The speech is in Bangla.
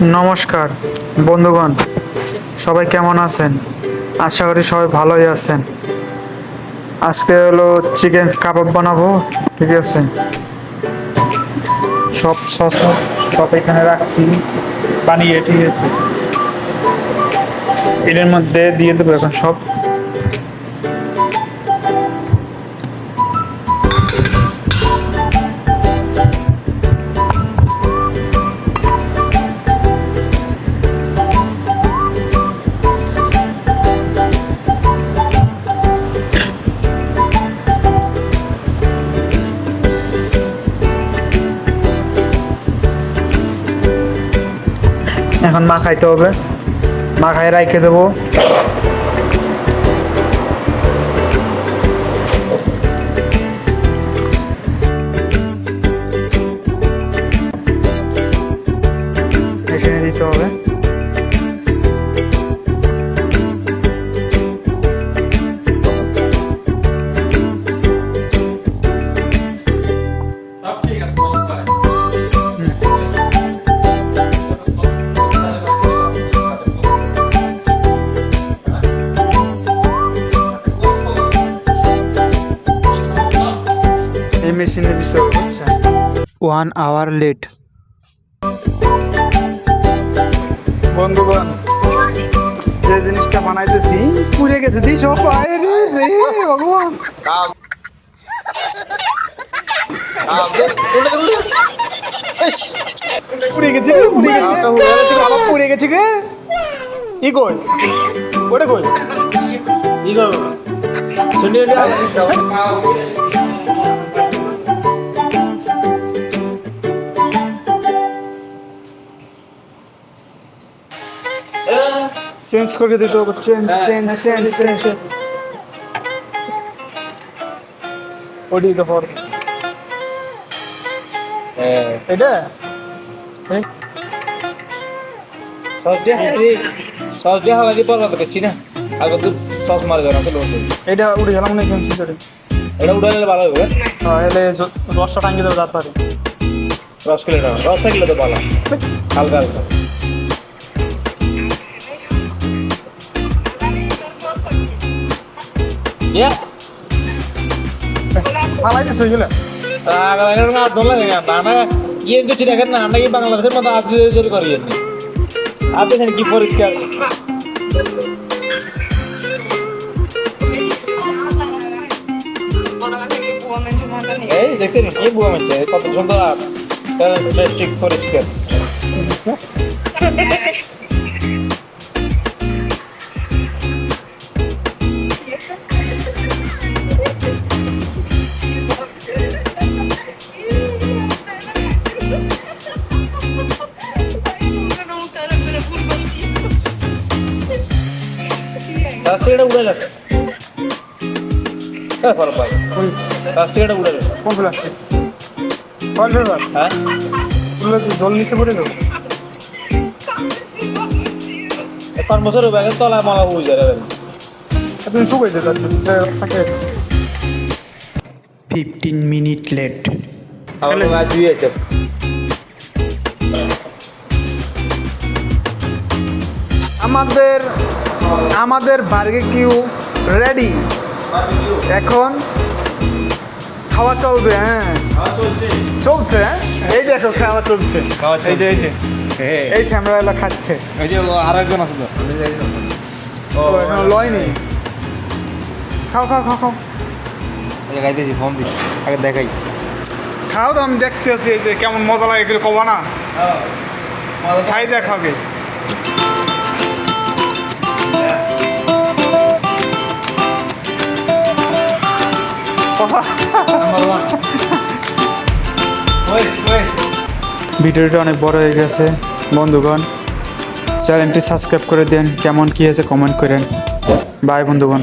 নমস্কার বন্ধুগণ, সবাই কেমন আছেন? আশা করি সবাই ভালোই আছেন। আজকে হলো চিকেন কাবাব বানাবো, ঠিক আছে? সব সস সব এখানে রাখছি বানিয়ে, ঠিক আছে? এর মধ্যে দিয়ে দেবো এখন সব। এখন মাখাইতে হবে, মাখায় রাইখে দেবো। এখানে দিতে হবে। এই মেশিনে দিতে হবে, বুঝছেন? 1 hour লেট। বন্ধুগণ, যে জিনিসটা বানাইতেছি পুড়ে গেছে, দিস রে ভগবান। পুড়ে গেছে, আবার পুড়ে গেছে গে। ই কই ওটা কই ই করো চেঞ্জ করে দিতে হবে। চেঞ্জ ওডি তো ফর এটা সস দিয়ে হালা দিয়ে পরবা তো করছি না, আগে তো সস মারে যাও না তো লোক। এটা উড়ে গেলাম না কেন? এটা উড়ে নিলে ভালো হবে। হ্যাঁ, এলে রসটা টাঙ্গি দেবে তারপরে। রস খেলে না, রস থাকলে তো ভালো, হালকা হালকা। ফালাইতেছ ওইগুলো? ইয়ে দিচ্ছি দেখেন না, আমরা কি বাংলাদেশের মতো আজ করি আপনি কি পরিষ্কার। এই দেখছেন কি বুয়া মানছে, কত সুন্দর প্লাস্টিক পরিষ্কার। প্লাস্টিকটা উড়ে যাচ্ছে, প্লাস্টিকটা উড়ে যাচ্ছে। কোন প্লাস্টিক? কল ফেলবার? হ্যাঁ, জল নিচে পড়ে দেবো। এখন বছর ব্যাগের তলায় মালা বুঝে যাবে। তুমি শুকাইতে থাকে। 15 মিনিট লেট। আমাদের বারবিকিউ রেডি। এখন খাওয়া চলবে। হ্যাঁ, চলছে। এই দেখো খাওয়া চলছে। এই স্যামরা খাচ্ছে। এই যে আরেকজন আছে তো, এখন লয়নি। খাও খাও খাও খাও। খাইতেছি, ফোন দিচ্ছি, আগে দেখাই। খাও তো, আমি দেখতে আছি যে কেমন মজা লাগে, এগুলো কবা না। খাই দেখাবে। ভিডিওটা অনেক বড় হয়ে গেছে বন্ধুগণ, চ্যানেলটি সাবস্ক্রাইব করে দেন। কেমন কি হয়েছে কমেন্ট করেন। বাই বন্ধুগণ।